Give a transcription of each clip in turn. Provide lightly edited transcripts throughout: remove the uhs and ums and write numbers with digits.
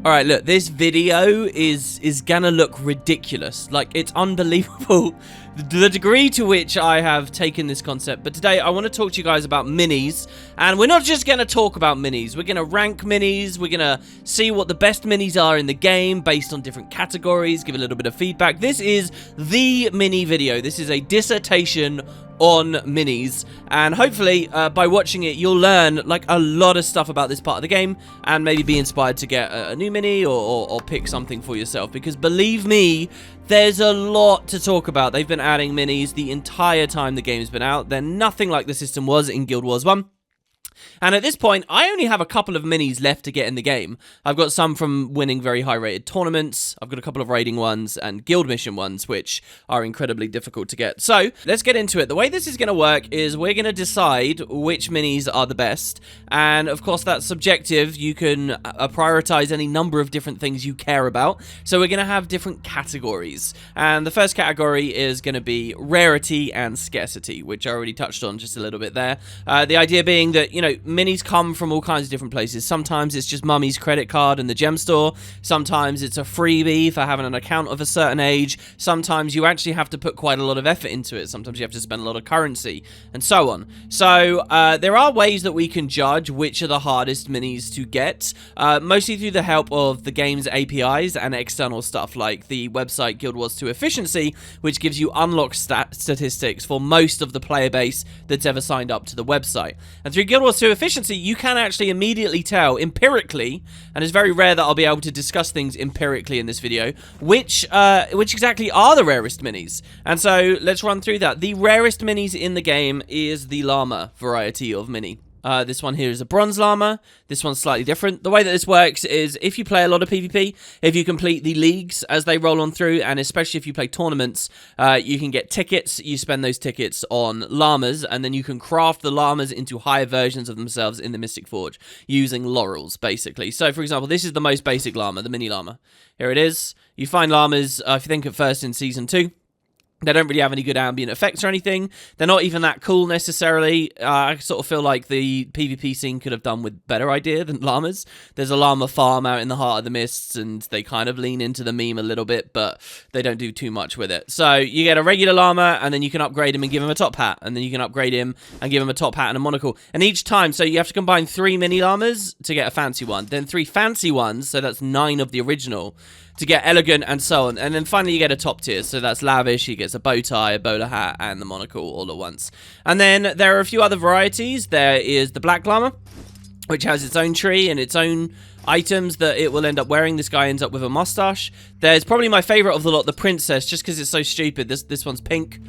Alright, look, this video is gonna look ridiculous. Like, it's unbelievable the degree to which I have taken this concept. But today, I want to talk to you guys about minis. And we're not just gonna talk about minis. We're gonna rank minis. We're gonna see what the best minis are in the game based on different categories, give a little bit of feedback. This is the mini video. This is a dissertation on minis, and hopefully by watching it you'll learn like a lot of stuff about this part of the game and maybe be inspired to get a new mini or pick something for yourself, because believe me, there's a lot to talk about. They've been adding minis the entire time the game's been out. They're nothing like the system was in Guild Wars 1. And at this point, I only have a couple of minis left to get in the game. I've got some from winning very high-rated tournaments. I've got a couple of raiding ones and guild mission ones, which are incredibly difficult to get. So, let's get into it. The way this is going to work is we're going to decide which minis are the best. And, of course, that's subjective. You can prioritize any number of different things you care about. So, we're going to have different categories. And the first category is going to be rarity and scarcity, which I already touched on just a little bit there. The idea being that, you know, minis come from all kinds of different places. Sometimes it's just mummy's credit card in the gem store. Sometimes it's a freebie for having an account of a certain age. Sometimes you actually have to put quite a lot of effort into it. Sometimes you have to spend a lot of currency, and so on. So there are ways that we can judge which are the hardest minis to get, mostly through the help of the game's APIs and external stuff like the website Guild Wars 2 Efficiency, which gives you unlock statistics for most of the player base that's ever signed up to the website. And through Guild Wars 2 Efficiency, you can actually immediately tell empirically, and it's very rare that I'll be able to discuss things empirically in this video, which exactly are the rarest minis. And so let's run through that. The rarest minis in the game is the llama variety of mini. This one here is a bronze llama. This one's slightly different. The way that this works is if you play a lot of PvP, if you complete the leagues as they roll on through, and especially if you play tournaments, you can get tickets. You spend those tickets on llamas, and then you can craft the llamas into higher versions of themselves in the Mystic Forge using laurels, basically. So, for example, this is the most basic llama, the mini llama. Here it is. You find llamas, if you think at first in Season 2. They don't really have any good ambient effects or anything. They're not even that cool necessarily. I sort of feel like the PvP scene could have done with better idea than llamas. There's a llama farm out in the heart of the mists, and they kind of lean into the meme a little bit, but they don't do too much with it. So you get a regular llama, and then you can upgrade him and give him a top hat, and then you can upgrade him and give him a top hat and a monocle. And each time, so you have to combine 3 mini llamas to get a fancy one, then 3 fancy ones, so that's 9 of the original, to get elegant and so on. And then finally you get a top tier, so that's lavish. He gets a bow tie, a bowler hat, and the monocle all at once. And then there are a few other varieties. There is the black llama, which has its own tree and its own items that it will end up wearing. This guy ends up with a mustache. There's probably my favorite of the lot, the princess, just because it's so stupid. This one's pink.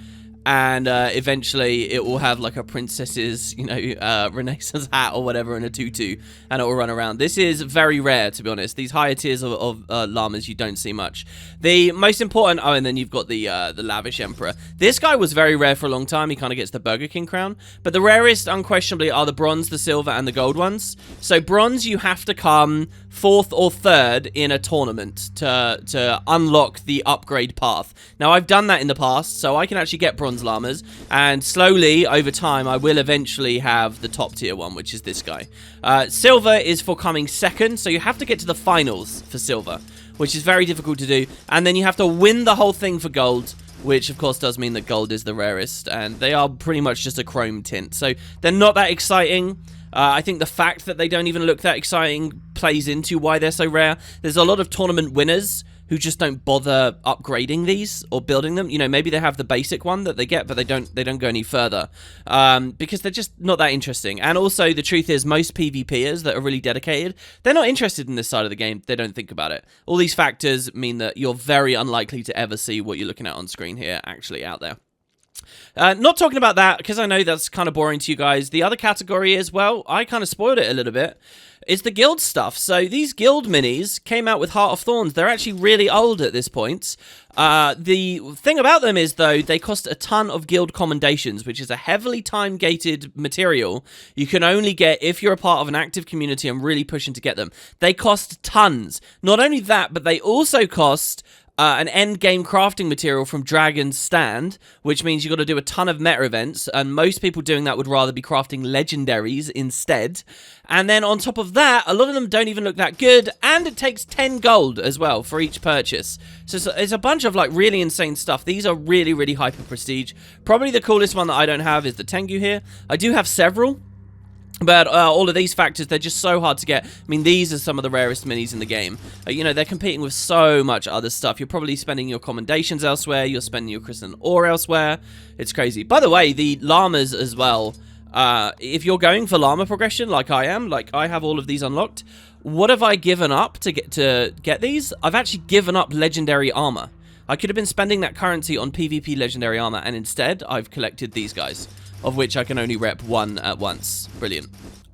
And eventually it will have like a princess's, you know, Renaissance hat or whatever and a tutu, and it will run around. This is very rare, to be honest. These higher tiers of llamas you don't see much. The most important, oh, and then you've got the lavish emperor. This guy was very rare for a long time. He kind of gets the Burger King crown. But the rarest, unquestionably, are the bronze, the silver, and the gold ones. So bronze, you have to come 4th or 3rd in a tournament to unlock the upgrade path. Now, I've done that in the past, so I can actually get bronze llamas, and slowly over time I will eventually have the top tier one, which is this guy. Silver is for coming 2nd, so you have to get to the finals for silver, which is very difficult to do, and then you have to win the whole thing for gold, which of course does mean that gold is the rarest, and they are pretty much just a chrome tint, so they're not that exciting. I think the fact that they don't even look that exciting plays into why they're so rare. There's a lot of tournament winners who just don't bother upgrading these or building them. You know, maybe they have the basic one that they get, but they don't go any further because they're just not that interesting. And also, the truth is, most PvPers that are really dedicated, they're not interested in this side of the game. They don't think about it. All these factors mean that you're very unlikely to ever see what you're looking at on screen here actually out there. Not talking about that, because I know that's kind of boring to you guys. The other category is, well, I kind of spoiled it a little bit. It's the guild stuff. So these guild minis came out with Heart of Thorns. They're actually really old at this point. The thing about them is, though, they cost a ton of guild commendations, which is a heavily time-gated material you can only get if you're a part of an active community and really pushing to get them. They cost tons. Not only that, but they also cost an end game crafting material from Dragon's Stand, which means you've got to do a ton of meta events, and most people doing that would rather be crafting legendaries instead. And then on top of that, a lot of them don't even look that good, and it takes 10 gold as well for each purchase. So it's a bunch of like really insane stuff. These are really, really hyper prestige. Probably the coolest one that I don't have is the Tengu here. I do have several. But all of these factors, they're just so hard to get. I mean, these are some of the rarest minis in the game. You know, they're competing with so much other stuff. You're probably spending your commendations elsewhere. You're spending your crystalline ore elsewhere. It's crazy. By the way, the llamas as well. If you're going for llama progression, like I am, like I have all of these unlocked, what have I given up to get these? I've actually given up legendary armor. I could have been spending that currency on PvP legendary armor, and instead, I've collected these guys, of which I can only rep one at once. Brilliant.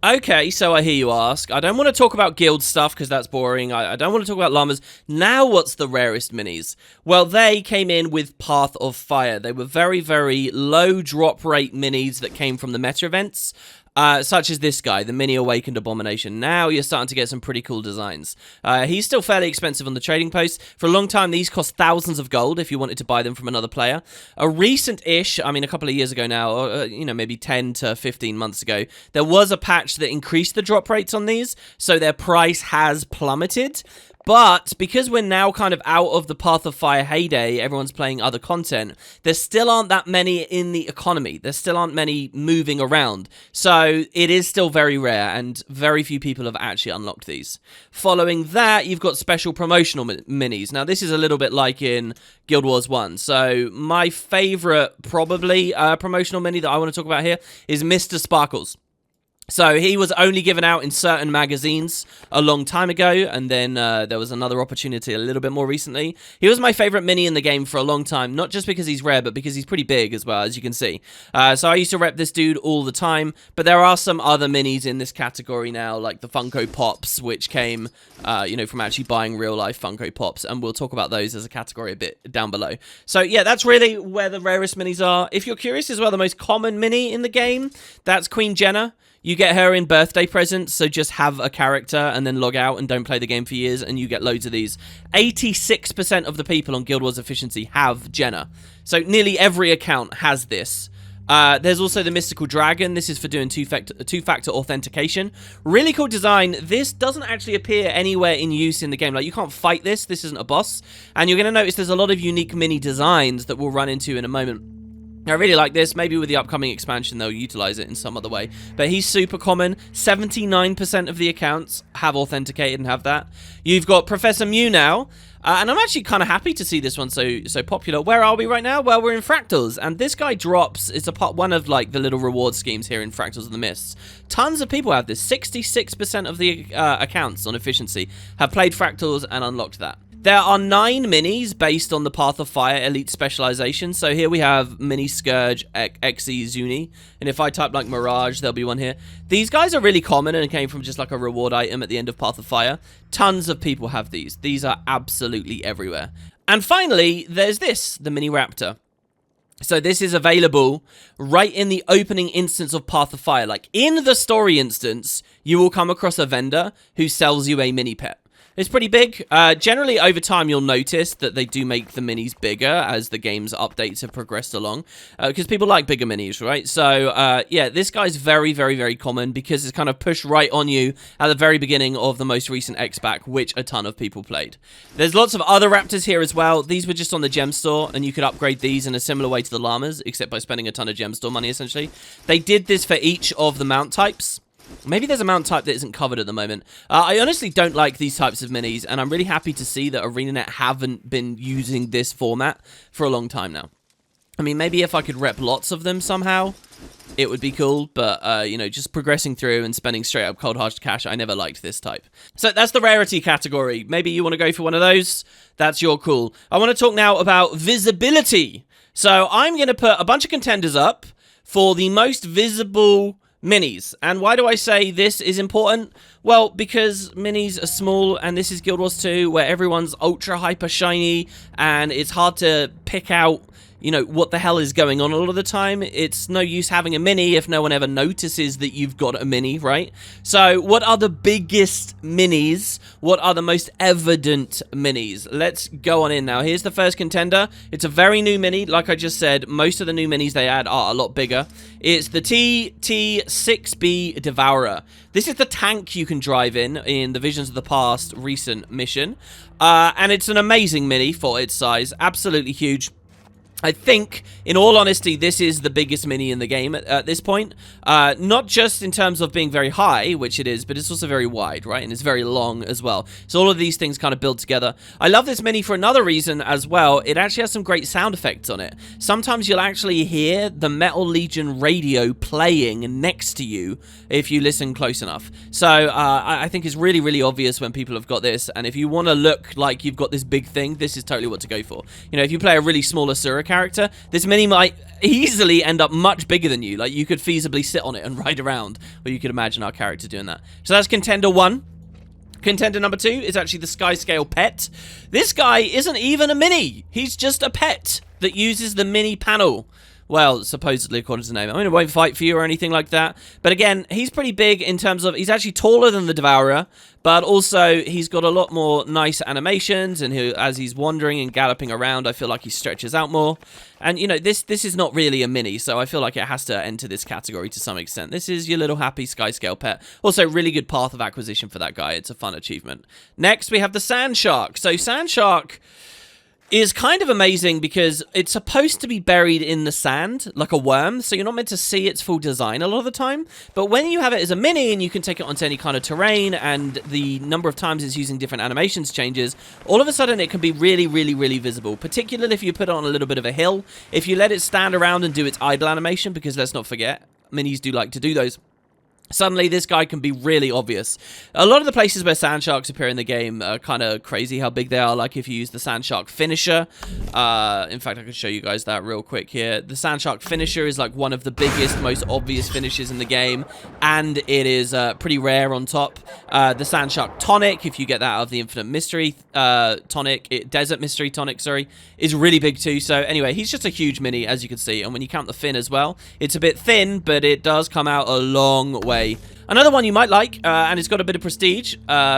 Okay, so I hear you ask. I don't want to talk about guild stuff because that's boring. I don't want to talk about llamas. Now what's the rarest minis? Well, they came in with Path of Fire. They were very, very low drop rate minis that came from the meta events. Such as this guy, the Mini Awakened Abomination. Now you're starting to get some pretty cool designs. He's still fairly expensive on the trading post. For a long time, these cost thousands of gold if you wanted to buy them from another player. A recent-ish, I mean a couple of years ago now, or, you know, maybe 10 to 15 months ago, there was a patch that increased the drop rates on these, so their price has plummeted. But because we're now kind of out of the Path of Fire heyday, everyone's playing other content, there still aren't that many in the economy. There still aren't many moving around. So it is still very rare, and very few people have actually unlocked these. Following that, you've got special promotional minis. Now, this is a little bit like in Guild Wars 1. So my favorite, probably, promotional mini that I want to talk about here is Mr. Sparkles. So he was only given out in certain magazines a long time ago, and then there was another opportunity a little bit more recently. He was my favorite mini in the game for a long time, not just because he's rare, but because he's pretty big as well, as you can see. So I used to rep this dude all the time, but there are some other minis in this category now, like the Funko Pops, which came, you know, from actually buying real-life Funko Pops, and we'll talk about those as a category a bit down below. So yeah, that's really where the rarest minis are. If you're curious as well, the most common mini in the game, that's Queen Jenna. You get her in birthday presents, so just have a character and then log out and don't play the game for years, and you get loads of these. 86% of the people on Guild Wars Efficiency have Jenna. So nearly every account has this. There's also the Mystical Dragon. This is for doing two-factor authentication. Really cool design. This doesn't actually appear anywhere in use in the game. Like, you can't fight this. This isn't a boss. And you're going to notice there's a lot of unique mini designs that we'll run into in a moment. I really like this. Maybe with the upcoming expansion, they'll utilize it in some other way. But he's super common. 79% of the accounts have authenticated and have that. You've got Professor Mew now. And I'm actually kind of happy to see this one so popular. Where are we right now? Well, we're in Fractals. And this guy drops, it's one of like the little reward schemes here in Fractals of the Mists. Tons of people have this. 66% of the accounts on Efficiency have played Fractals and unlocked that. There are 9 minis based on the Path of Fire Elite Specialization. So here we have Mini Scourge, Xe, Zuni. And if I type like Mirage, there'll be one here. These guys are really common and came from just like a reward item at the end of Path of Fire. Tons of people have these. These are absolutely everywhere. And finally, there's this, the Mini Raptor. So this is available right in the opening instance of Path of Fire. Like in the story instance, you will come across a vendor who sells you a mini pet. It's pretty big. Generally, over time, you'll notice that they do make the minis bigger as the game's updates have progressed along. Because people like bigger minis, right? So, yeah, this guy's very, very, very common because it's kind of pushed right on you at the very beginning of the most recent X-Pack, which a ton of people played. There's lots of other Raptors here as well. These were just on the gem store, and you could upgrade these in a similar way to the llamas, except by spending a ton of gem store money, essentially. They did this for each of the mount types. Maybe there's a mount type that isn't covered at the moment. I honestly don't like these types of minis, and I'm really happy to see that ArenaNet haven't been using this format for a long time now. I mean, maybe if I could rep lots of them somehow, it would be cool, but, you know, just progressing through and spending straight up cold hard cash, I never liked this type. So that's the rarity category. Maybe you want to go for one of those. That's your call. I want to talk now about visibility. So I'm going to put a bunch of contenders up for the most visible minis. And why do I say this is important? Well, because minis are small, and this is Guild Wars 2, where everyone's ultra hyper shiny, and it's hard to pick out, what the hell is going on a lot of the time. It's no use having a mini if no one ever notices that you've got a mini, right? So what are the biggest minis? What are the most evident minis? Let's go on in now. Here's the first contender. It's a very new mini. Like I just said, most of the new minis they add are a lot bigger. It's the TT6B Devourer. This is the tank you can drive in the Visions of the Past recent mission. And it's an amazing mini for its size. Absolutely huge. I think, in all honesty, this is the biggest mini in the game at this point. Not just in terms of being very high, which it is, but it's also very wide, right? And it's very long as well. So all of these things kind of build together. I love this mini for another reason as well. It actually has some great sound effects on it. Sometimes you'll actually hear the Metal Legion radio playing next to you if you listen close enough. So I think it's really, really obvious when people have got this. And if you want to look like you've got this big thing, this is totally what to go for. If you play a really small Asura character, this mini might easily end up much bigger than you. Like, you could feasibly sit on it and ride around, or you could imagine our character doing that. So that's contender 1. Contender number 2 is actually the Skyscale Pet. This guy isn't even a mini. He's just a pet that uses the mini panel. Well, supposedly, according to the name. I mean, it won't fight for you or anything like that. But again, he's pretty big in terms of... He's actually taller than the Devourer, but also he's got a lot more nice animations, and as he's wandering and galloping around, I feel like he stretches out more. And, this is not really a mini, so I feel like it has to enter this category to some extent. This is your little happy Skyscale Pet. Also, really good path of acquisition for that guy. It's a fun achievement. Next, we have the Sand Shark. So, Sand Shark is kind of amazing because it's supposed to be buried in the sand like a worm, so you're not meant to see its full design a lot of the time. But when you have it as a mini and you can take it onto any kind of terrain, and the number of times it's using different animations changes, all of a sudden it can be really, really, really visible, particularly if you put it on a little bit of a hill. If you let it stand around and do its idle animation, because let's not forget, minis do like to do those, suddenly this guy can be really obvious. A lot of the places where sand sharks appear in the game are kind of crazy how big they are. Like if you use the sand shark finisher, in fact I can show you guys that real quick here. The sand shark finisher is like one of the biggest, most obvious finishes in the game, and it is pretty rare on top. The sand shark tonic, if you get that out of the Infinite Mystery tonic, Desert Mystery tonic, sorry, is really big too. So anyway, he's just a huge mini, as you can see, and when you count the fin as well, it's a bit thin, but it does come out a long way. Another one you might like, and it's got a bit of prestige,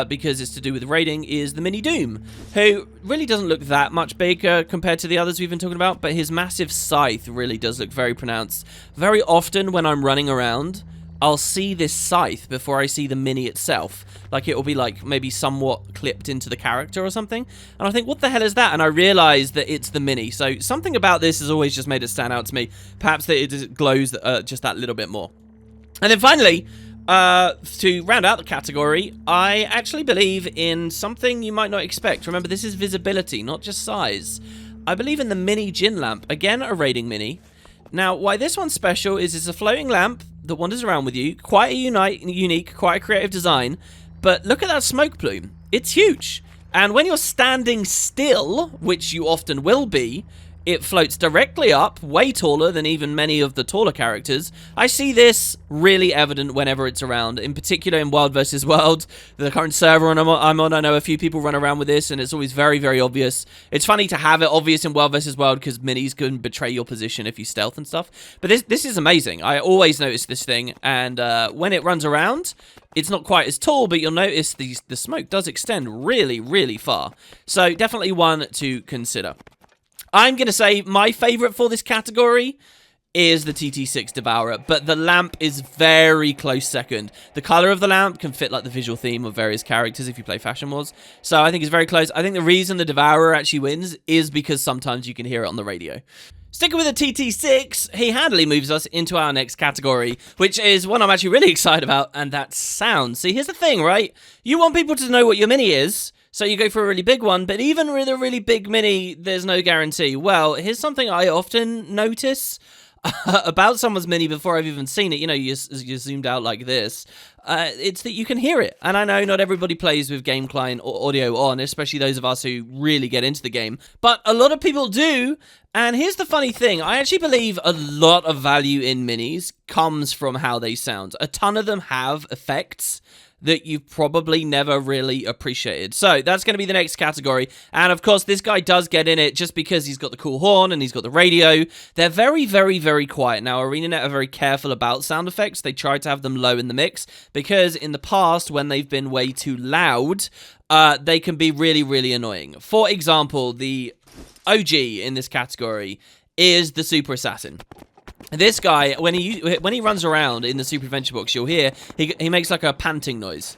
because it's to do with raiding, is the Mini Doom, who really doesn't look that much bigger compared to the others we've been talking about, but his massive scythe really does look very pronounced. Very often when I'm running around, I'll see this scythe before I see the mini itself. Like, it will be like maybe somewhat clipped into the character or something, and I think, what the hell is that? And I realize that it's the mini. So something about this has always just made it stand out to me. Perhaps that it glows just that little bit more. And then finally, to round out the category, I actually believe in something you might not expect. Remember, this is visibility, not just size. I believe in the mini gin lamp. Again, a raiding mini. Now, why this one's special is it's a floating lamp that wanders around with you. Quite a unique, quite a creative design. But look at that smoke plume. It's huge. And when you're standing still, which you often will be, it floats directly up, way taller than even many of the taller characters. I see this really evident whenever it's around, in particular in Wild vs. Wild, the current server I'm on. I know a few people run around with this, and it's always very, very obvious. It's funny to have it obvious in Wild vs. Wild, because minis can betray your position if you stealth and stuff. But this is amazing. I always notice this thing, and when it runs around, it's not quite as tall, but you'll notice the smoke does extend really, really far. So definitely one to consider. I'm going to say my favorite for this category is the TT6 Devourer, but the lamp is very close second. The color of the lamp can fit like the visual theme of various characters if you play Fashion Wars, so I think it's very close. I think the reason the Devourer actually wins is because sometimes you can hear it on the radio. Sticking with the TT6, he handily moves us into our next category, which is one I'm actually really excited about, and that's sound. See, here's the thing, right? You want people to know what your mini is, so you go for a really big one, but even with a really big mini, there's no guarantee. Well, here's something I often notice about someone's mini before I've even seen it. You zoomed out like this. It's that you can hear it. And I know not everybody plays with game client or audio on, especially those of us who really get into the game. But a lot of people do. And here's the funny thing. I actually believe a lot of value in minis comes from how they sound. A ton of them have effects that you've probably never really appreciated. So that's going to be the next category. And of course, this guy does get in it just because he's got the cool horn and he's got the radio. They're very, very, very quiet. Now, ArenaNet are very careful about sound effects. They try to have them low in the mix because in the past, when they've been way too loud, they can be really, really annoying. For example, the OG in this category is the Super Assassin. This guy, when he runs around in the Super Adventure Box, you'll hear he makes like a panting noise.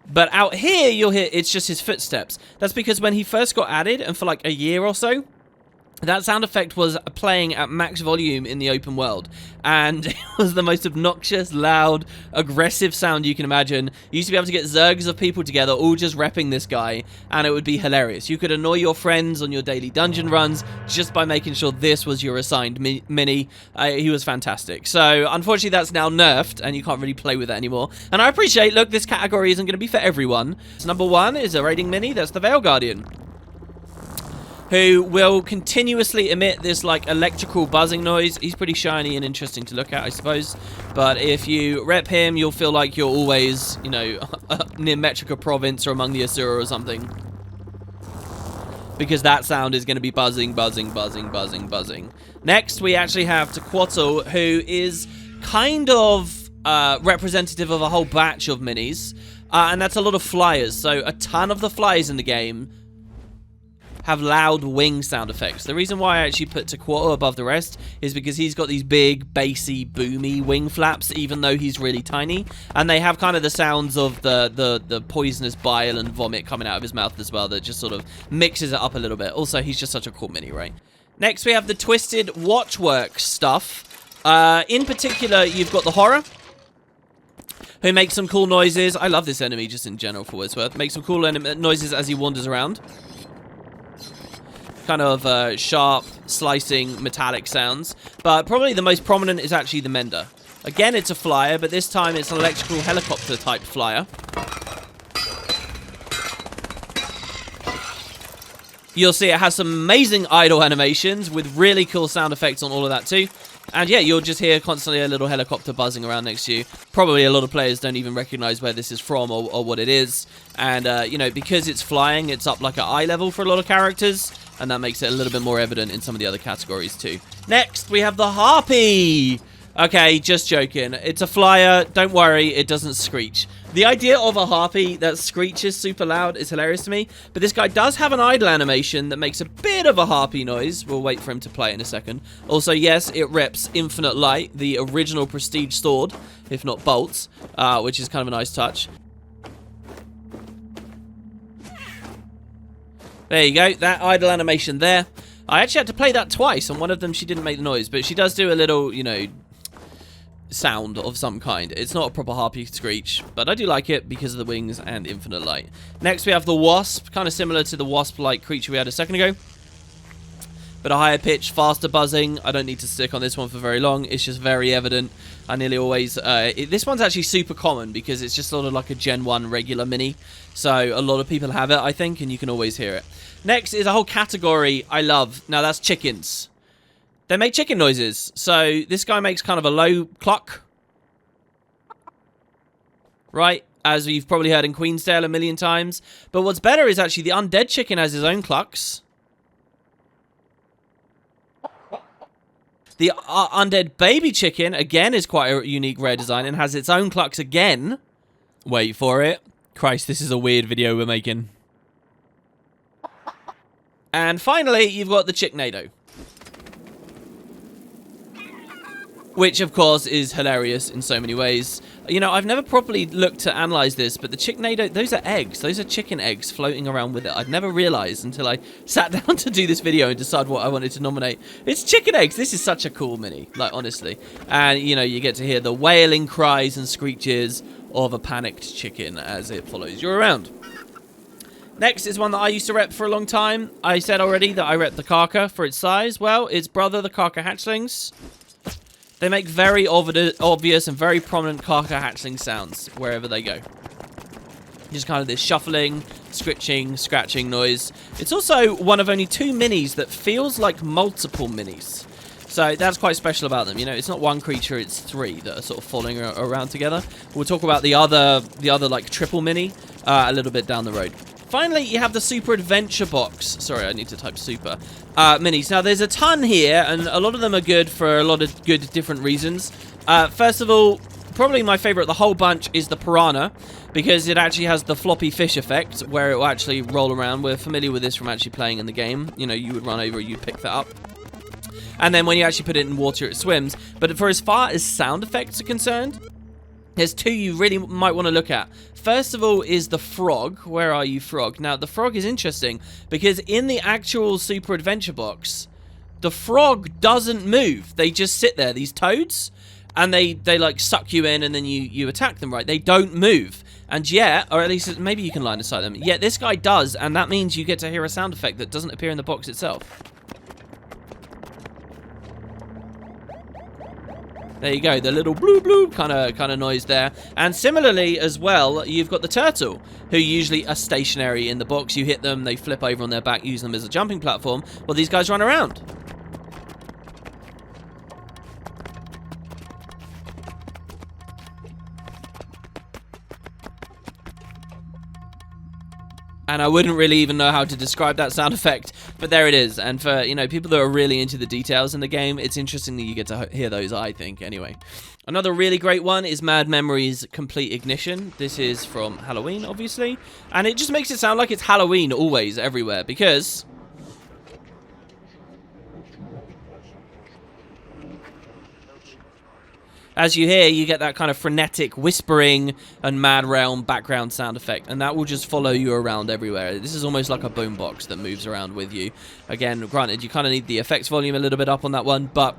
But out here, you'll hear it's just his footsteps. That's because when he first got added, and for like a year or so, that sound effect was playing at max volume in the open world. And it was the most obnoxious, loud, aggressive sound you can imagine. You used to be able to get zergs of people together, all just repping this guy, and it would be hilarious. You could annoy your friends on your daily dungeon runs just by making sure this was your assigned mini. He was fantastic. So, unfortunately, that's now nerfed, and you can't really play with it anymore. And I appreciate, look, this category isn't going to be for everyone. So number 1 is a raiding mini. That's the Veil Guardian, who will continuously emit this, like, electrical buzzing noise. He's pretty shiny and interesting to look at, I suppose. But if you rep him, you'll feel like you're always, you know, near Metrica Province or among the Asura or something. Because that sound is going to be buzzing, buzzing, buzzing, buzzing, buzzing. Next, we actually have Tequatl, who is kind of representative of a whole batch of minis. And that's a lot of flyers. So a ton of the flyers in the game have loud wing sound effects. The reason why I actually put Tequatl above the rest is because he's got these big, bassy, boomy wing flaps, even though he's really tiny. And they have kind of the sounds of the poisonous bile and vomit coming out of his mouth as well that just sort of mixes it up a little bit. Also, he's just such a cool mini, right? Next, we have the Twisted Watchwork stuff. In particular, you've got the Horror, who makes some cool noises. I love this enemy just in general for what it's worth. Makes some cool noises as he wanders around. Kind of sharp, slicing, metallic sounds. But probably the most prominent is actually the Mender. Again, it's a flyer, but this time it's an electrical helicopter type flyer. You'll see it has some amazing idle animations with really cool sound effects on all of that too. And yeah, you'll just hear constantly a little helicopter buzzing around next to you. Probably a lot of players don't even recognize where this is from or what it is. And, you know, because it's flying, it's up like an eye level for a lot of characters. And that makes it a little bit more evident in some of the other categories too. Next, we have the Harpy. Okay, just joking. It's a flyer. Don't worry, it doesn't screech. The idea of a Harpy that screeches super loud is hilarious to me. But this guy does have an idle animation that makes a bit of a Harpy noise. We'll wait for him to play it in a second. Also, yes, it reps Infinite Light, the original Prestige sword, if not bolts, which is kind of a nice touch. There you go, that idle animation there. I actually had to play that twice. On one of them, she didn't make the noise, but she does do a little, you know, sound of some kind. It's not a proper Harpy screech, but I do like it because of the wings and Infinite Light. Next, we have the Wasp, kind of similar to the Wasp-like creature we had a second ago. But a higher pitch, faster buzzing. I don't need to stick on this one for very long. It's just very evident. I nearly always... this one's actually super common because it's just sort of like a Gen 1 regular mini. So a lot of people have it, I think, and you can always hear it. Next is a whole category I love. Now, that's chickens. They make chicken noises. So this guy makes kind of a low cluck. Right? As you've probably heard in Queensdale a million times. But what's better is actually the undead chicken has his own clucks. The undead baby chicken, again, is quite a unique rare design and has its own clucks again. Wait for it. Christ, this is a weird video we're making. And finally, you've got the Chicknado. Which, of course, is hilarious in so many ways. You know, I've never properly looked to analyze this, but the Chicknado, those are eggs. Those are chicken eggs floating around with it. I'd never realized until I sat down to do this video and decide what I wanted to nominate. It's chicken eggs. This is such a cool mini, like, honestly. And, you know, you get to hear the wailing cries and screeches of a panicked chicken as it follows you around. Next is one that I used to rep for a long time. I said already that I rep the Karka for its size. Well, its brother, the Karka hatchlings. They make very obvious and very prominent Karka hatchling sounds wherever they go. Just kind of this shuffling, scritching, scratching noise. It's also one of only 2 minis that feels like multiple minis. So that's quite special about them. You know, it's not one creature, it's 3 that are sort of falling around together. We'll talk about the other like triple mini a little bit down the road. Finally, you have the Super Adventure Box. Sorry, I need to type super. Minis. Now, there's a ton here, and a lot of them are good for a lot of good different reasons. First of all, probably my favorite of the whole bunch is the Piranha, because it actually has the floppy fish effect, where it will actually roll around. We're familiar with this from actually playing in the game. You know, you would run over, you'd pick that up. And then when you actually put it in water, it swims. But for as far as sound effects are concerned, there's 2 you really might want to look at. First of all is the frog. Where are you, frog? Now, the frog is interesting because in the actual Super Adventure Box, the frog doesn't move. They just sit there, these toads, and they like suck you in and then you attack them, right? They don't move. And yet, or at least maybe you can line of sight them. Yet this guy does, and that means you get to hear a sound effect that doesn't appear in the box itself. There you go, the little bloop bloop kind of noise there. And similarly as well, you've got the turtle, who usually are stationary in the box. You hit them, they flip over on their back, use them as a jumping platform. Well, these guys run around. And I wouldn't really even know how to describe that sound effect, but there it is. And for, you know, people that are really into the details in the game, it's interesting that you get to hear those, I think, anyway. Another really great one is Mad Memories Complete Ignition. This is from Halloween, obviously. And it just makes it sound like it's Halloween always, everywhere, because as you hear, you get that kind of frenetic whispering and Mad Realm background sound effect, and that will just follow you around everywhere. This is almost like a boombox that moves around with you. Again, granted, you kind of need the effects volume a little bit up on that one, but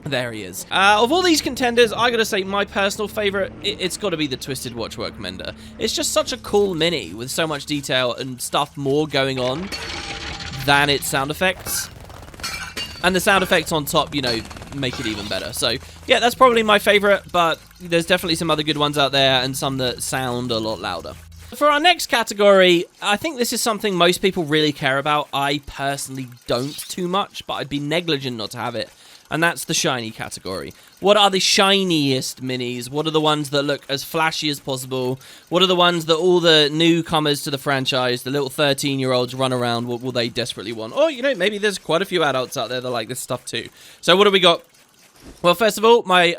there he is. Of all these contenders, I gotta say my personal favorite, it's got to be the Twisted Watchwork Mender. It's just such a cool mini with so much detail and stuff more going on than its sound effects. And the sound effects on top, you know, make it even better. So, yeah, that's probably my favorite, but there's definitely some other good ones out there and some that sound a lot louder. For our next category, I think this is something most people really care about. I personally don't too much, but I'd be negligent not to have it. And that's the shiny category. What are the shiniest minis? What are the ones that look as flashy as possible? What are the ones that all the newcomers to the franchise, the little 13-year-olds run around, what will they desperately want? Or, you know, maybe there's quite a few adults out there that like this stuff too. So what do we got? Well, first of all, my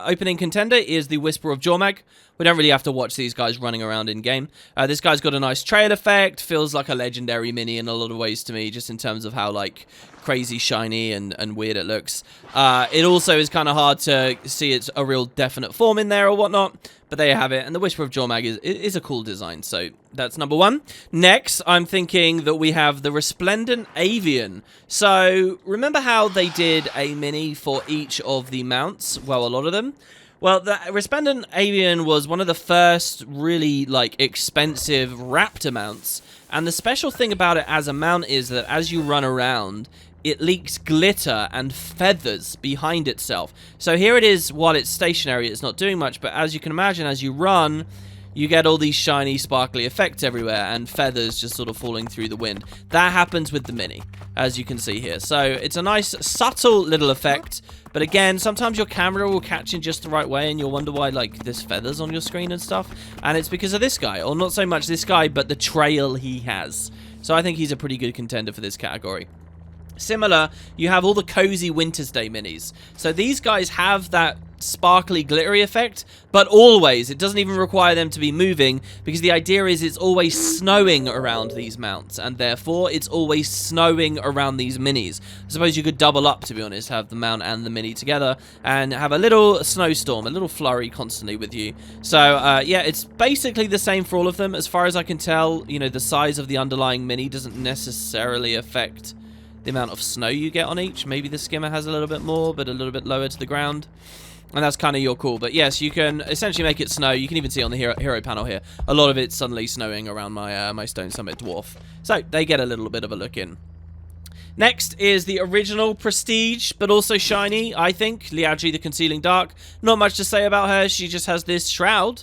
opening contender is the Whisper of Jormag. We don't really have to watch these guys running around in-game. This guy's got a nice trail effect, feels like a legendary mini in a lot of ways to me, just in terms of how, like, crazy shiny and weird it looks. It also is kind of hard to see it's a real definite form in there or whatnot, but there you have it. And the Whisper of Jormag is a cool design, so that's number one. Next, I'm thinking that we have the Resplendent Avian. So, remember how they did a mini for each of the mounts? Well, a lot of them. Well, the Resplendent Avian was one of the first really, like, expensive raptor mounts. And the special thing about it as a mount is that as you run around, it leaks glitter and feathers behind itself. So here it is, while it's stationary, it's not doing much, but as you can imagine, as you run, you get all these shiny, sparkly effects everywhere, and feathers just sort of falling through the wind. That happens with the Mini, as you can see here. So it's a nice, subtle little effect, but again, sometimes your camera will catch in just the right way, and you'll wonder why, like, there's feathers on your screen and stuff, and it's because of this guy, or not so much this guy, but the trail he has. So I think he's a pretty good contender for this category. Similar, you have all the cozy Winter's Day minis. So these guys have that sparkly, glittery effect, but always, it doesn't even require them to be moving, because the idea is it's always snowing around these mounts, and therefore it's always snowing around these minis. I suppose you could double up, to be honest, have the mount and the mini together, and have a little snowstorm, a little flurry constantly with you. So, yeah, it's basically the same for all of them. As far as I can tell, you know, the size of the underlying mini doesn't necessarily affect the amount of snow you get on each. Maybe the skimmer has a little bit more, but a little bit lower to the ground. And that's kind of your call. But yes, you can essentially make it snow. You can even see on the hero panel here, a lot of it's suddenly snowing around my my Stone Summit Dwarf. So they get a little bit of a look in. Next is the original Prestige, but also shiny, I think, Liadri the Concealing Dark. Not much to say about her. She just has this shroud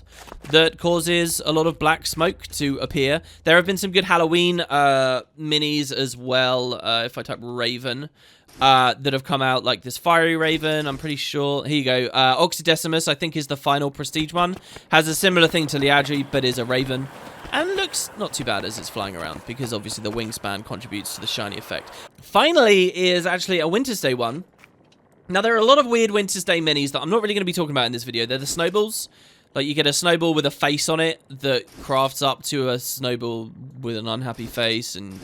that causes a lot of black smoke to appear. There have been some good Halloween minis as well. If I type Raven, that have come out, like this Fiery Raven, I'm pretty sure. Here you go. Oxydecimus, I think, is the final prestige one. Has a similar thing to Liadri, but is a Raven. And looks not too bad as it's flying around, because obviously the wingspan contributes to the shiny effect. Finally is actually a Winter's Day one. Now, there are a lot of weird Winter's Day minis that I'm not really going to be talking about in this video. They're the snowballs. Like, you get a snowball with a face on it that crafts up to a snowball with an unhappy face, and,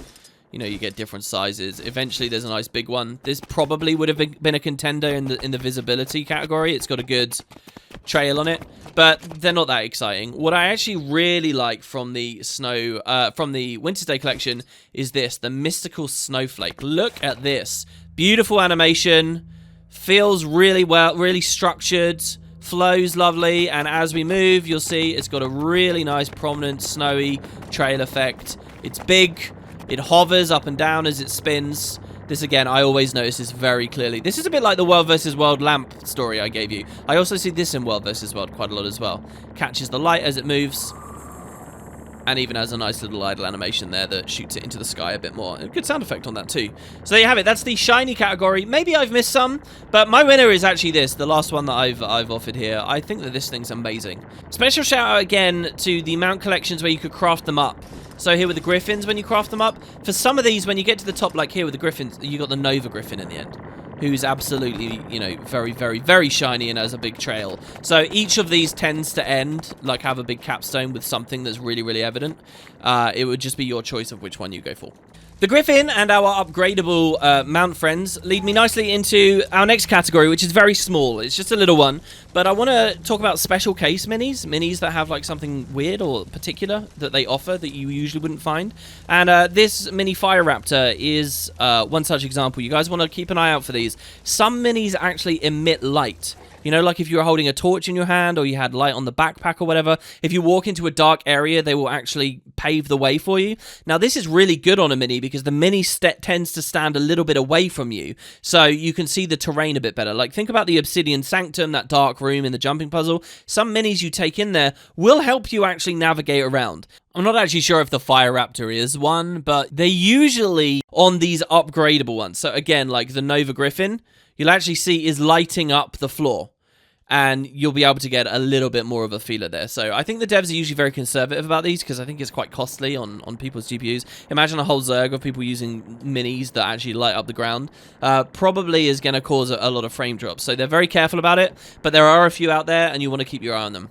you know, you get different sizes. Eventually, there's a nice big one. This probably would have been a contender in the visibility category. It's got a good trail on it, but they're not that exciting. What I actually really like from the Winter's Day collection is this, the Mystical Snowflake. Look at this. Beautiful animation. Feels really well, really structured. Flows lovely, and as we move, you'll see it's got a really nice, prominent, snowy trail effect. It's big. It hovers up and down as it spins. This, again, I always notice this very clearly. This is a bit like the World vs. World lamp story I gave you. I also see this in World vs. World quite a lot as well. Catches the light as it moves. And even has a nice little idle animation there that shoots it into the sky a bit more. A good sound effect on that too. So there you have it. That's the shiny category. Maybe I've missed some, but my winner is actually this, the last one that I've offered here. I think that this thing's amazing. Special shout out again to the mount collections where you could craft them up. So here with the Griffins, when you craft them up, for some of these, when you get to the top, like here with the Griffins, you got the Nova Griffin in the end, who's absolutely, you know, very, very, very shiny and has a big trail. So each of these tends to end, like have a big capstone with something that's really, really evident. It would just be your choice of which one you go for. The Griffin and our upgradable mount friends lead me nicely into our next category, which is very small. It's just a little one, but I want to talk about special case minis that have like something weird or particular that they offer that you usually wouldn't find. And this mini Fire Raptor is one such example. You guys want to keep an eye out for these. Some minis actually emit light. You know, like if you were holding a torch in your hand or you had light on the backpack or whatever, if you walk into a dark area, they will actually pave the way for you. Now, this is really good on a mini because the mini tends to stand a little bit away from you, so you can see the terrain a bit better. Like, think about the Obsidian Sanctum, that dark room in the jumping puzzle. Some minis you take in there will help you actually navigate around. I'm not actually sure if the Fire Raptor is one, but they're usually on these upgradable ones. So again, like the Nova Griffin, you'll actually see is lighting up the floor, and you'll be able to get a little bit more of a feeler there. So I think the devs are usually very conservative about these because I think it's quite costly on people's GPUs. Imagine a whole Zerg of people using minis that actually light up the ground. Probably is going to cause a lot of frame drops. So they're very careful about it, but there are a few out there, and you want to keep your eye on them.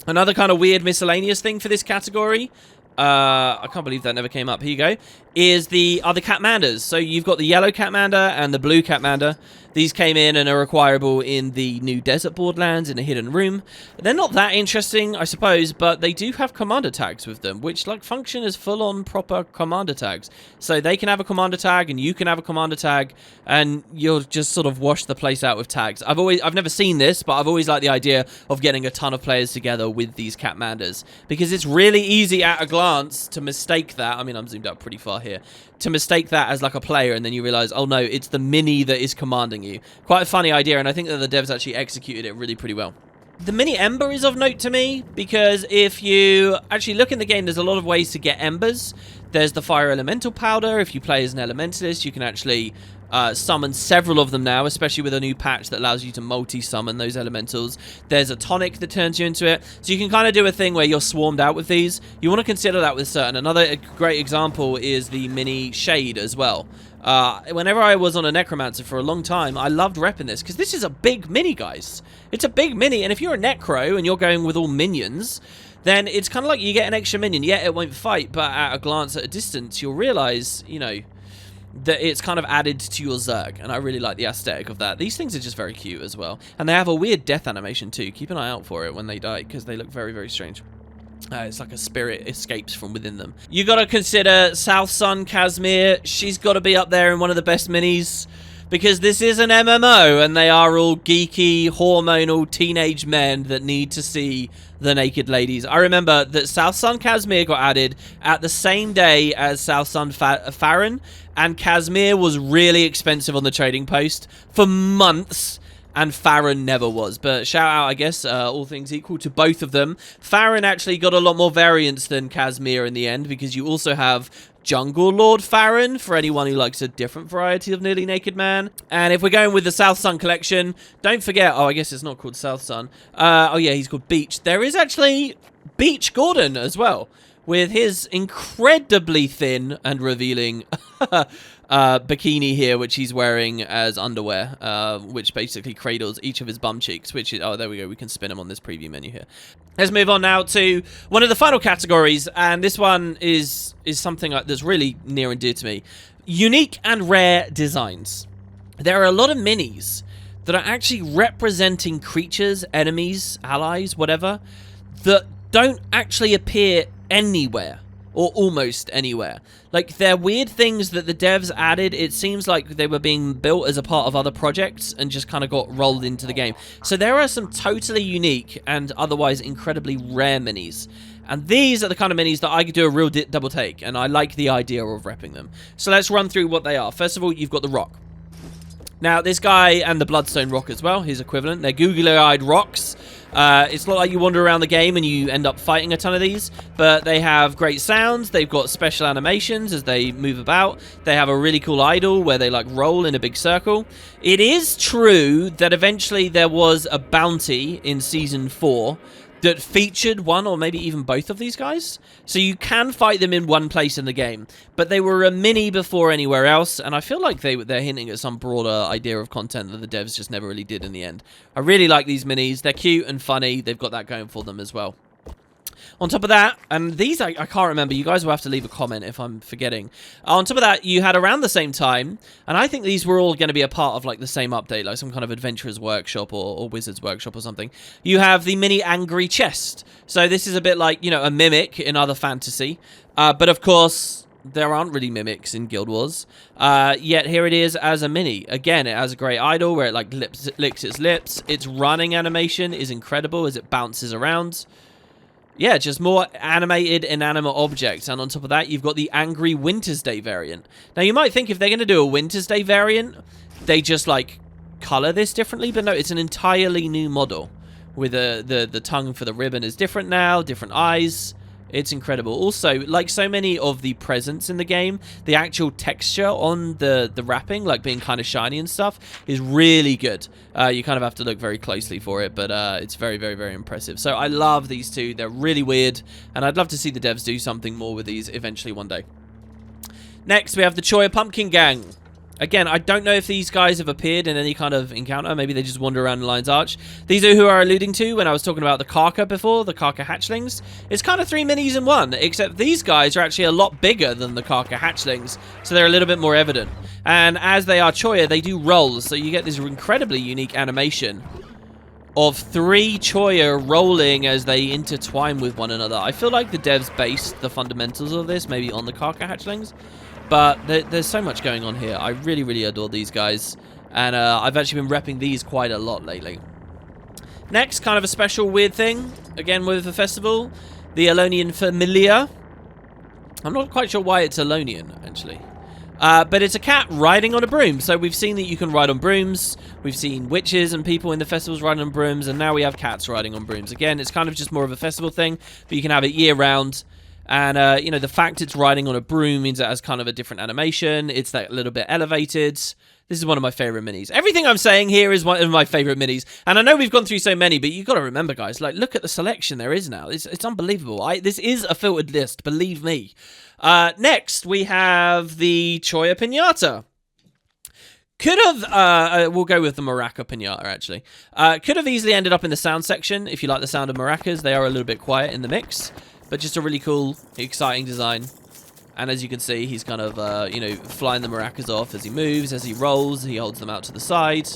Another kind of weird miscellaneous thing for this category, I can't believe that never came up. Here you go. Is the other Catmanders. So you've got the yellow Catmander and the blue Catmander. These came in and are acquirable in the new Desert Borderlands in a hidden room. They're not that interesting, I suppose, but they do have commander tags with them, which like function as full-on proper commander tags. So they can have a commander tag and you can have a commander tag, and you'll just sort of wash the place out with tags. I've never seen this, but I've always liked the idea of getting a ton of players together with these Catmanders, because it's really easy at a glance to mistake that. I mean, I'm zoomed out pretty far here. To mistake that as like a player, and then you realize, oh no, it's the mini that is commanding you. Quite a funny idea, and I think that the devs actually executed it really pretty well. The mini Ember is of note to me, because if you actually look in the game, there's a lot of ways to get Embers. There's the Fire Elemental Powder. If you play as an Elementalist, you can actually summon several of them now, especially with a new patch that allows you to multi-summon those elementals. There's a tonic that turns you into it, so you can kind of do a thing where you're swarmed out with these. You want to consider that with certain. Another great example is the mini Shade as well. Whenever I was on a Necromancer for a long time, I loved repping this, because this is a big mini, guys. It's a big mini, and if you're a Necro and you're going with all minions, then it's kind of like you get an extra minion. Yeah, it won't fight, but at a glance at a distance, you'll realize, you know, that it's kind of added to your Zerg, and I really like the aesthetic of that. These things are just very cute as well, and they have a weird death animation too. Keep an eye out for it when they die, because they look very, very strange. It's like a spirit escapes from within them. You got to consider South Sun Casimir. She's got to be up there in one of the best minis, because this is an MMO, and they are all geeky, hormonal teenage men that need to see the naked ladies. I remember that South Sun Casimir got added at the same day as South Sun Farron, and Casimir was really expensive on the trading post for months, and Farron never was. But shout out, I guess, all things equal to both of them. Farron actually got a lot more variants than Casimir in the end, because you also have Jungle Lord Farron, for anyone who likes a different variety of nearly naked man. And if we're going with the South Sun collection, don't forget, oh, I guess it's not called South Sun. Oh yeah, he's called Beach. There is actually Beach Gordon as well, with his incredibly thin and revealing bikini here, which he's wearing as underwear, which basically cradles each of his bum cheeks, which is, oh, there we go. We can spin him on this preview menu here. Let's move on now to one of the final categories, and this one is something that's really near and dear to me. Unique and rare designs. There are a lot of minis that are actually representing creatures, enemies, allies, whatever, that don't actually appear anywhere, or almost anywhere. Like, they're weird things that the devs added. It seems like they were being built as a part of other projects and just kind of got rolled into the game. So there are some totally unique and otherwise incredibly rare minis. And these are the kind of minis that I could do a real double take, and I like the idea of repping them. So let's run through what they are. First of all, you've got the rock. Now, this guy and the Bloodstone rock as well, his equivalent. They're googly-eyed rocks. It's not like you wander around the game and you end up fighting a ton of these, but they have great sounds. They've got special animations as they move about. They have a really cool idol where they like roll in a big circle. It is true that eventually there was a bounty in Season 4 that featured one or maybe even both of these guys. So you can fight them in one place in the game, but they were a mini before anywhere else, and I feel like they're hinting at some broader idea of content that the devs just never really did in the end. I really like these minis. They're cute and funny. They've got that going for them as well. On top of that, and these I can't remember, you guys will have to leave a comment if I'm forgetting. On top of that, you had around the same time, and I think these were all going to be a part of like the same update, like some kind of Adventurer's Workshop or Wizard's Workshop or something. You have the mini angry chest. So this is a bit like, you know, a mimic in other fantasy. But of course, there aren't really mimics in Guild Wars. Yet here it is as a mini. Again, it has a great idol where it like licks its lips. Its running animation is incredible as it bounces around. Yeah, just more animated inanimate objects. And on top of that, you've got the Angry Winter's Day variant. Now, you might think if they're going to do a Winter's Day variant, they just, like, color this differently. But no, it's an entirely new model. With the tongue for the ribbon is different now, different eyes. It's incredible. Also, like so many of the presents in the game, the actual texture on the wrapping, like being kind of shiny and stuff, is really good. You kind of have to look very closely for it, but it's very, very, very impressive. So I love these two. They're really weird, and I'd love to see the devs do something more with these eventually one day. Next, we have the Choya Pumpkin Gang. Again, I don't know if these guys have appeared in any kind of encounter. Maybe they just wander around in Lion's Arch. These are who I was alluding to when I was talking about the Karka before, the Karka hatchlings. It's kind of 3 minis in one, except these guys are actually a lot bigger than the Karka hatchlings, so they're a little bit more evident. And as they are Choya, they do rolls, so you get this incredibly unique animation of 3 Choya rolling as they intertwine with one another. I feel like the devs based the fundamentals of this maybe on the Karka hatchlings. But there's so much going on here. I really, really adore these guys. And I've actually been repping these quite a lot lately. Next, kind of a special weird thing. Again, with the festival. The Elonian Familiar. I'm not quite sure why it's Elonian, actually. But it's a cat riding on a broom. So we've seen that you can ride on brooms. We've seen witches and people in the festivals riding on brooms. And now we have cats riding on brooms. Again, it's kind of just more of a festival thing. But you can have it year-round. And, you know, the fact it's riding on a broom means it has kind of a different animation. It's that little bit elevated. This is one of my favorite minis. Everything I'm saying here is one of my favorite minis. And I know we've gone through so many, but you've got to remember, guys, like, look at the selection there is now. It's unbelievable. This is a filtered list, believe me. Next, we have the Choya Pinata. Could have, we'll go with the Maraca Pinata, actually. Could have easily ended up in the sound section, if you like the sound of maracas. They are a little bit quiet in the mix. But just a really cool, exciting design. And as you can see, he's kind of, you know, flying the maracas off as he moves, as he rolls. He holds them out to the side.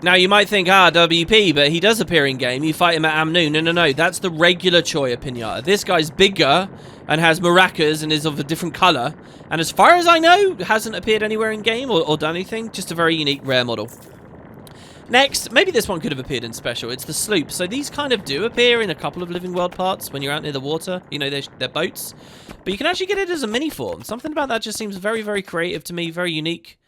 Now, you might think, WP, but he does appear in-game. You fight him at Amnu. No. That's the regular Choya Pinata. This guy's bigger and has maracas and is of a different color. And as far as I know, hasn't appeared anywhere in-game or done anything. Just a very unique, rare model. Next, maybe this one could have appeared in Special. It's the Sloop. So these kind of do appear in a couple of Living World parts when you're out near the water. You know, they're boats. But you can actually get it as a mini form. Something about that just seems very, very creative to me, very unique.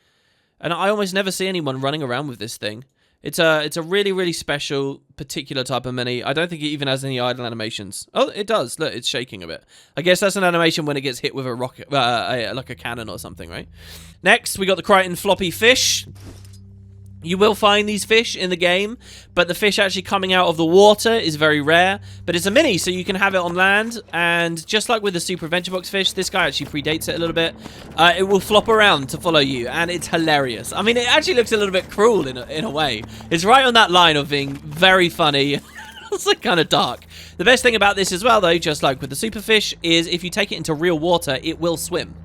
And I almost never see anyone running around with this thing. It's a really, really special, particular type of mini. I don't think it even has any idle animations. Oh, it does. Look, it's shaking a bit. I guess that's an animation when it gets hit with a rocket, like a cannon or something, right? Next, we got the Crichton floppy fish. You will find these fish in the game, but the fish actually coming out of the water is very rare. But it's a mini, so you can have it on land, and just like with the Super Adventure Box fish, this guy actually predates it a little bit. It will flop around to follow you, and it's hilarious. I mean, it actually looks a little bit cruel in a way. It's right on that line of being very funny. It's like kind of dark. The best thing about this as well, though, just like with the super fish, is if you take it into real water, it will swim.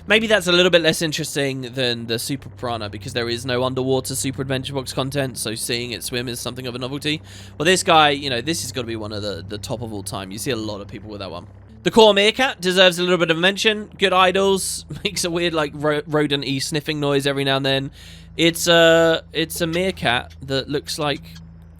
Maybe that's a little bit less interesting than the Super Piranha because there is no underwater Super Adventure Box content, so seeing it swim is something of a novelty. Well, this guy, you know, this has got to be one of the top of all time. You see a lot of people with that one. The core meerkat deserves a little bit of a mention. Good idols, makes a weird, like, rodent-y sniffing noise every now and then. It's a meerkat that looks like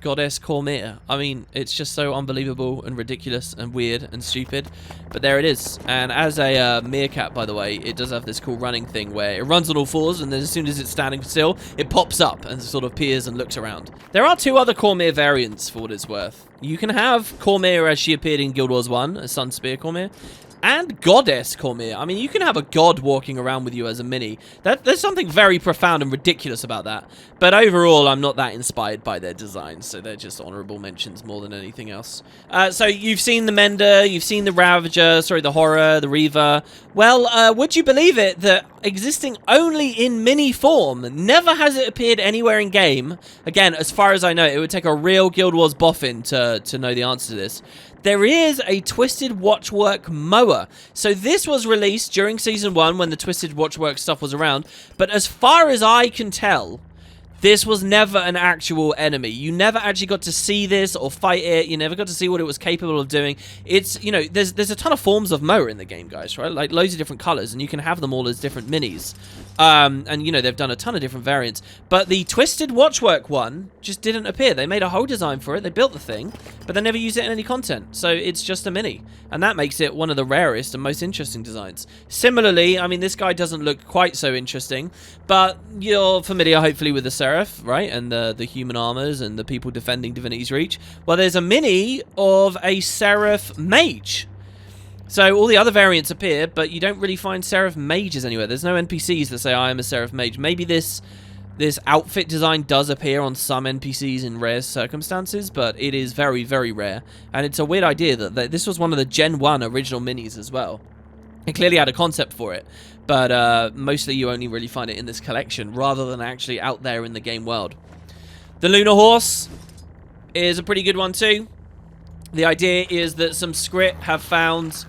Goddess Cormia. I mean, it's just so unbelievable and ridiculous and weird and stupid, but there it is. And as a meerkat, by the way, it does have this cool running thing where it runs on all fours, and then as soon as it's standing still, it pops up and sort of peers and looks around. There are two other Cormia variants, for what it's worth. You can have Cormia as she appeared in Guild Wars 1, a Sun Spear Cormia, and Goddess Cormia. I mean, you can have a god walking around with you as a mini. There's something very profound and ridiculous about that. But overall, I'm not that inspired by their designs, so they're just honorable mentions more than anything else. So you've seen the Mender, you've seen the Ravager, sorry, the Horror, the Reaver. Well, would you believe it that existing only in mini form, never has it appeared anywhere in game? Again, as far as I know, it would take a real Guild Wars boffin to know the answer to this. There is a Twisted Watchwork mower. So this was released during Season 1 when the Twisted Watchwork stuff was around. But as far as I can tell, this was never an actual enemy. You never actually got to see this or fight it. You never got to see what it was capable of doing. It's, you know, there's a ton of forms of mower in the game, guys, right? Like loads of different colors, and you can have them all as different minis. And, you know, they've done a ton of different variants. But the Twisted Watchwork one just didn't appear. They made a whole design for it. They built the thing, but they never used it in any content. So it's just a mini. And that makes it one of the rarest and most interesting designs. Similarly, I mean, this guy doesn't look quite so interesting, but you're familiar, hopefully, with the Seraph, right? And the human armors and the people defending Divinity's Reach. Well, there's a mini of a Seraph Mage. So all the other variants appear, but you don't really find Seraph Mages anywhere. There's no NPCs that say, I am a Seraph Mage. Maybe this outfit design does appear on some NPCs in rare circumstances, but it is very, very rare. And it's a weird idea that this was one of the Gen 1 original minis as well. It clearly had a concept for it, but mostly you only really find it in this collection, rather than actually out there in the game world. The Lunar Horse is a pretty good one too. The idea is that some Skrit have found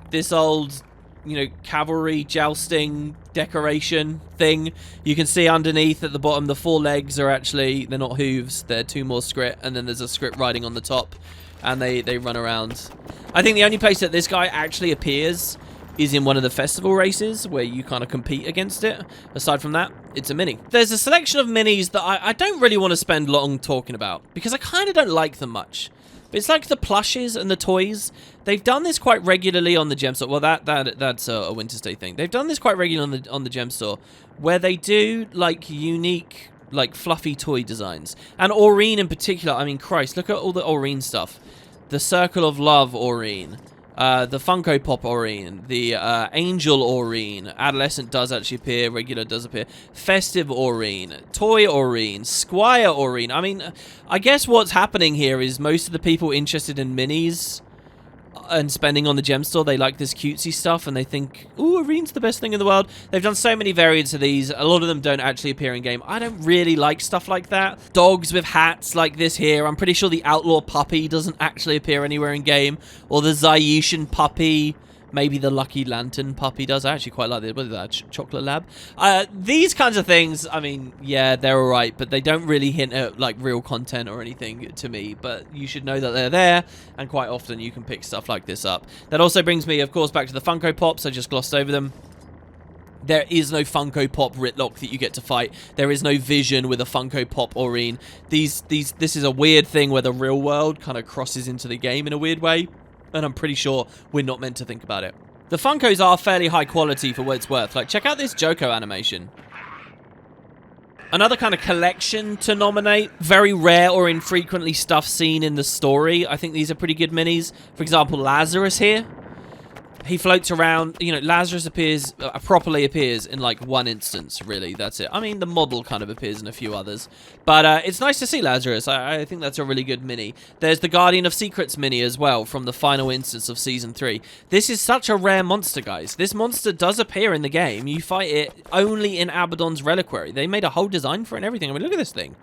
this old, you know, cavalry jousting decoration thing. You can see underneath at the bottom the four legs are actually, they're not hooves, they're two more Skrit, and then there's a Skrit riding on the top, and they run around. I think the only place that this guy actually appears is in one of the festival races where you kind of compete against it. Aside from that, it's a mini. There's a selection of minis that I don't really want to spend long talking about because I kind of don't like them much. But it's like the plushes and the toys. They've done this quite regularly on the gem store. Well, that's a Winter Stay thing. They've done this quite regularly on the gem store, where they do like unique, like fluffy toy designs. And Aurene in particular. I mean, Christ, look at all the Aurene stuff. The Circle of Love Aurene. The Funko Pop Aurene, the Angel Aurene, Adolescent does actually appear, Regular does appear, Festive Aurene, Toy Aurene, Squire Aurene. I mean, I guess what's happening here is most of the people interested in minis and spending on the gem store, they like this cutesy stuff and they think, ooh, Aurene's the best thing in the world. They've done so many variants of these. A lot of them don't actually appear in game. I don't really like stuff like that. Dogs with hats like this here. I'm pretty sure the Outlaw Puppy doesn't actually appear anywhere in game. Or the Zaitian Puppy. Maybe the Lucky Lantern Puppy does. I actually quite like the, what is that, Chocolate Lab? These kinds of things, I mean, yeah, they're alright, but they don't really hint at, like, real content or anything to me. But you should know that they're there, and quite often you can pick stuff like this up. That also brings me, of course, back to the Funko Pops. I just glossed over them. There is no Funko Pop Ritlock that you get to fight. There is no Vision with a Funko Pop Aurene. This is a weird thing where the real world kind of crosses into the game in a weird way. And I'm pretty sure we're not meant to think about it. The Funkos are fairly high quality for what it's worth. Like, check out this Joko animation. Another kind of collection to nominate. Very rare or infrequently stuff seen in the story. I think these are pretty good minis. For example, Lazarus here. He floats around, you know, Lazarus appears, properly appears in like one instance, really, that's it. I mean, the model kind of appears in a few others. But it's nice to see Lazarus. I think that's a really good mini. There's the Guardian of Secrets mini as well, from the final instance of Season 3. This is such a rare monster, guys. This monster does appear in the game. You fight it only in Abaddon's Reliquary. They made a whole design for it and everything. I mean, look at this thing.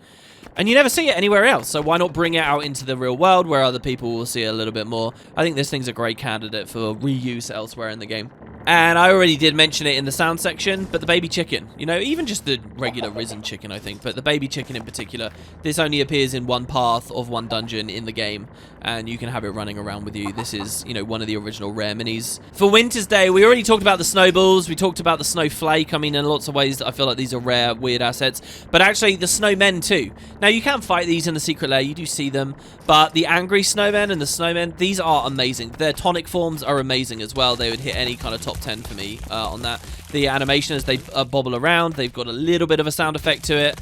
And you never see it anywhere else, so why not bring it out into the real world where other people will see it a little bit more? I think this thing's a great candidate for reuse elsewhere in the game. And I already did mention it in the sound section, but the baby chicken, you know, even just the regular risen chicken, I think, but the baby chicken in particular, this only appears in one path of one dungeon in the game, and you can have it running around with you. This is, you know, one of the original rare minis. For Winter's Day, we already talked about the snowballs, we talked about the snowflake. I mean, in lots of ways, I feel like these are rare, weird assets, but actually the snowmen too. Now, you can fight these in the secret lair, you do see them, but the angry snowmen and the snowmen, these are amazing. Their tonic forms are amazing as well. They would hit any kind of top 10 for me on that. The animation as they bobble around, they've got a little bit of a sound effect to it.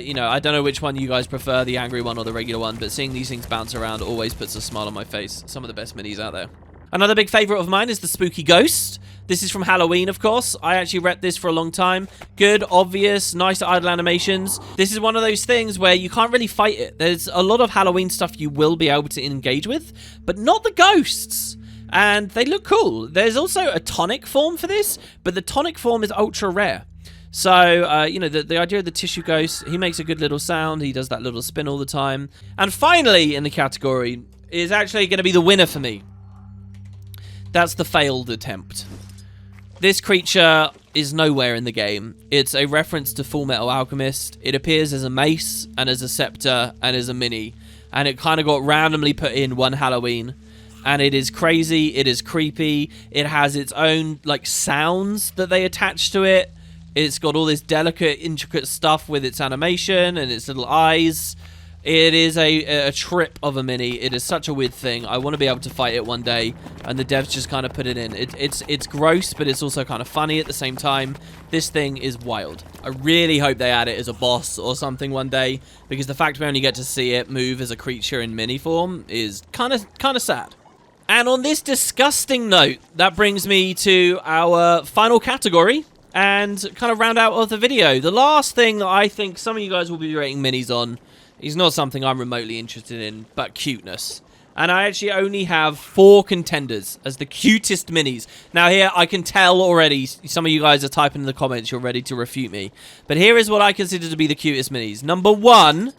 You know, I don't know which one you guys prefer, the angry one or the regular one, but seeing these things bounce around always puts a smile on my face. Some of the best minis out there. Another big favorite of mine is the Spooky Ghost. This is from Halloween, of course. I actually repped this for a long time. Good, obvious, nice idle animations. This is one of those things where you can't really fight it. There's a lot of Halloween stuff you will be able to engage with, but not the ghosts. And they look cool. There's also a tonic form for this, but the tonic form is ultra rare. So, you know, the idea of the tissue ghost, he makes a good little sound. He does that little spin all the time. And finally, in the category, is actually going to be the winner for me. That's the failed attempt. This creature is nowhere in the game. It's a reference to Full Metal Alchemist. It appears as a mace, and as a scepter, and as a mini. And it kind of got randomly put in one Halloween. And it is crazy, it is creepy, it has its own, like, sounds that they attach to it. It's got all this delicate, intricate stuff with its animation and its little eyes. It is a trip of a mini. It is such a weird thing. I want to be able to fight it one day, and the devs just kind of put it in. It's gross, but it's also kind of funny at the same time. This thing is wild. I really hope they add it as a boss or something one day, because the fact we only get to see it move as a creature in mini form is kind of sad. And on this disgusting note, that brings me to our final category and kind of round out of the video. The last thing that I think some of you guys will be rating minis on is not something I'm remotely interested in, but cuteness. And I actually only have 4 contenders as the cutest minis. Now here, I can tell already, some of you guys are typing in the comments, you're ready to refute me. But here is what I consider to be the cutest minis. Number 1,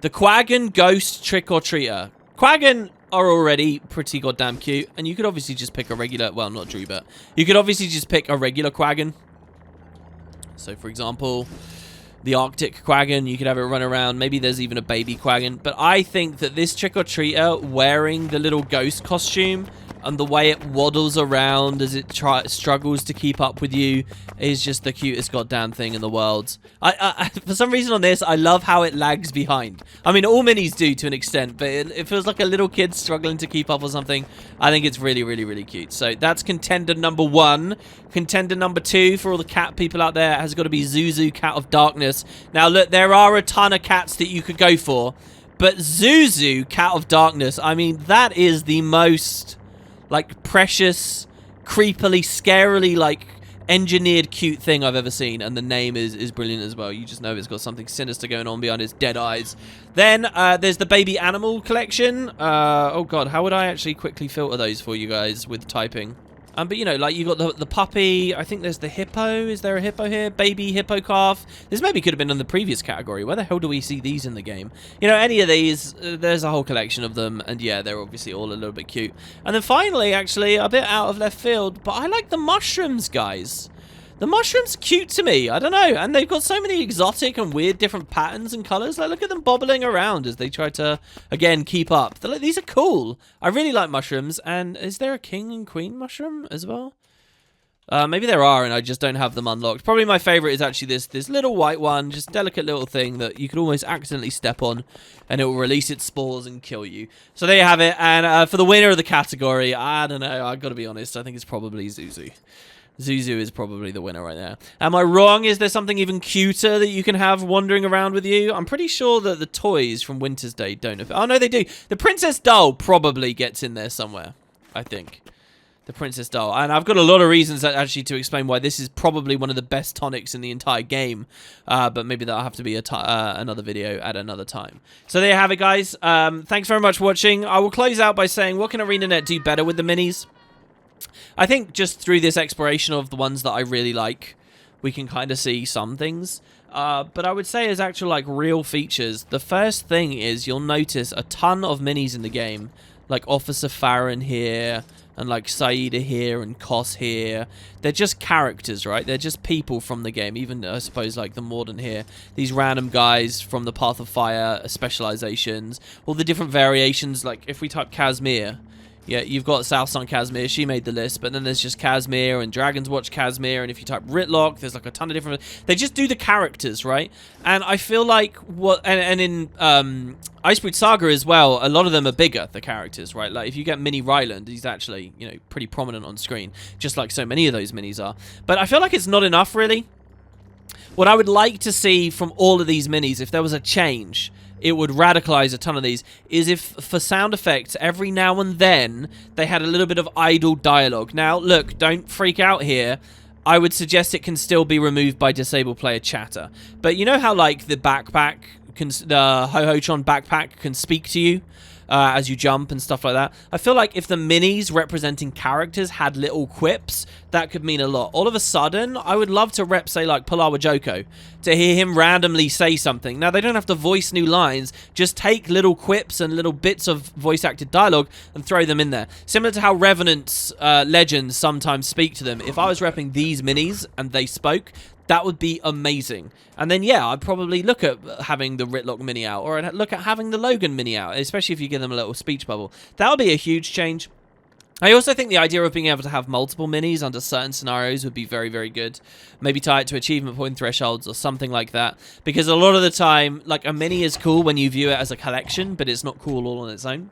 the Quaggan Ghost Trick-or-Treater. Quaggan are already pretty goddamn cute, and you could obviously just pick a regular, well, not Drew, but you could obviously just pick a regular Quaggan. So, for example, the Arctic Quaggan, you could have it run around. Maybe there's even a baby Quaggan. But I think that this trick-or-treater wearing the little ghost costume and the way it waddles around as it struggles to keep up with you is just the cutest goddamn thing in the world. For some reason on this, I love how it lags behind. I mean, all minis do to an extent, but it feels like a little kid struggling to keep up or something. I think it's really, really, really cute. So that's contender number 1. Contender number 2 for all the cat people out there has got to be Zuzu, Cat of Darkness. Now, look, there are a ton of cats that you could go for, but Zuzu, Cat of Darkness, I mean, that is the most, like, precious, creepily, scarily, like, engineered cute thing I've ever seen, and the name is brilliant as well. You just know it's got something sinister going on behind its dead eyes. Then there's the baby animal collection. Oh god, how would I actually quickly filter those for you guys with typing? But you know, like, you got the puppy. I think there's the hippo. Is there a hippo here? Baby hippo calf. This maybe could have been in the previous category. Where the hell do we see these in the game? You know, any of these, there's a whole collection of them, and yeah, they're obviously all a little bit cute. And then finally, actually, a bit out of left field, but I like the mushrooms, guys. The mushrooms are cute to me. I don't know. And they've got so many exotic and weird different patterns and colors. Like, look at them bobbling around as they try to, again, keep up. Like, these are cool. I really like mushrooms. And is there a king and queen mushroom as well? Maybe there are, and I just don't have them unlocked. Probably my favorite is actually this little white one, just delicate little thing that you could almost accidentally step on, and it will release its spores and kill you. So there you have it. And for the winner of the category, I don't know. I've got to be honest. I think it's probably Zuzu. Zuzu is probably the winner right there. Am I wrong? Is there something even cuter that you can have wandering around with you? I'm pretty sure that the toys from Winter's Day don't. Oh, no, they do. The Princess Doll probably gets in there somewhere, I think. The Princess Doll. And I've got a lot of reasons actually to explain why this is probably one of the best tonics in the entire game. But maybe that'll have to be another video at another time. So there you have it, guys. Thanks very much for watching. I will close out by saying, what can ArenaNet do better with the minis? I think just through this exploration of the ones that I really like, we can kind of see some things. But I would say as actual, like, real features, the first thing is you'll notice a ton of minis in the game. Like Officer Farron here, and like Saida here, and Kos here. They're just characters, right? They're just people from the game. Even, I suppose, like the Mordant here. These random guys from the Path of Fire specializations. All the different variations, like if we type Kazmir. Yeah, you've got South Sun Kazmir. She made the list, but then there's just Kazmir and Dragon's Watch Kazmir, and if you type Ritlock, there's like a ton of different. They just do the characters, right? And I feel like and in Icebreed Saga as well, a lot of them are bigger, the characters, right? Like if you get Mini Ryland, he's actually, you know, pretty prominent on screen, just like so many of those minis are. But I feel like it's not enough, really. What I would like to see from all of these minis, if there was a change, it would radicalize a ton of these, is if for sound effects every now and then they had a little bit of idle dialogue. Now look, don't freak out here. I would suggest it can still be removed by disable player chatter. But you know how like the backpack the Ho-Ho-Chon backpack can speak to you as you jump and stuff like that? I feel like if the minis representing characters had little quips, that could mean a lot. All of a sudden, I would love to rep, say, like Palawa Joko, to hear him randomly say something. Now, they don't have to voice new lines. Just take little quips and little bits of voice-acted dialogue and throw them in there. Similar to how Revenant's legends sometimes speak to them. If I was repping these minis and they spoke, that would be amazing. And then, yeah, I'd probably look at having the Ritlock mini out, or I'd look at having the Logan mini out, especially if you give them a little speech bubble. That would be a huge change. I also think the idea of being able to have multiple minis under certain scenarios would be very, very good. Maybe tie it to achievement point thresholds or something like that. Because a lot of the time, like, a mini is cool when you view it as a collection, but it's not cool all on its own.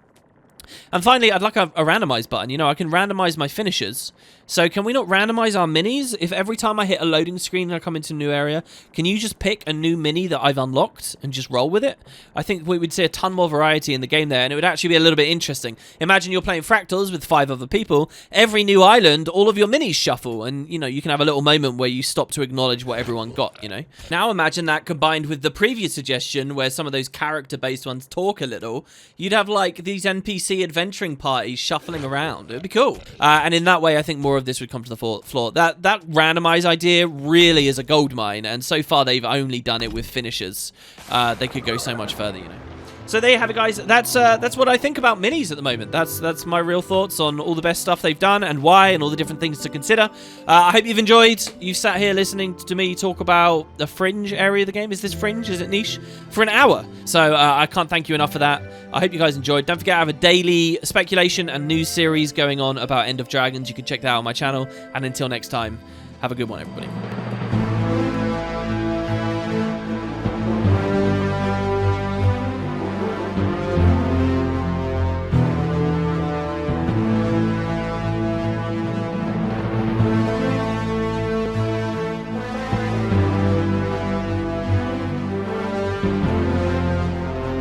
And finally, I'd like a randomize button. You know, I can randomize my finishers. So can we not randomize our minis? If every time I hit a loading screen and I come into a new area, can you just pick a new mini that I've unlocked and just roll with it? I think we would see a ton more variety in the game there, and it would actually be a little bit interesting. Imagine you're playing Fractals with 5 other people. Every new island, all of your minis shuffle, and, you know, you can have a little moment where you stop to acknowledge what everyone got, you know? Now imagine that combined with the previous suggestion where some of those character-based ones talk a little. You'd have, like, these NPC adventuring parties shuffling around. It would be cool. And in that way, I think more of this would come to the floor. That randomize idea really is a goldmine, and so far they've only done it with finishers. They could go so much further, you know. So there you have it, guys. That's what I think about minis at the moment. That's my real thoughts on all the best stuff they've done and why, and all the different things to consider. I hope you've enjoyed. You've sat here listening to me talk about the fringe area of the game. Is this fringe? Is it niche? For an hour. So I can't thank you enough for that. I hope you guys enjoyed. Don't forget I have a daily speculation and news series going on about End of Dragons. You can check that out on my channel. And until next time, have a good one, everybody.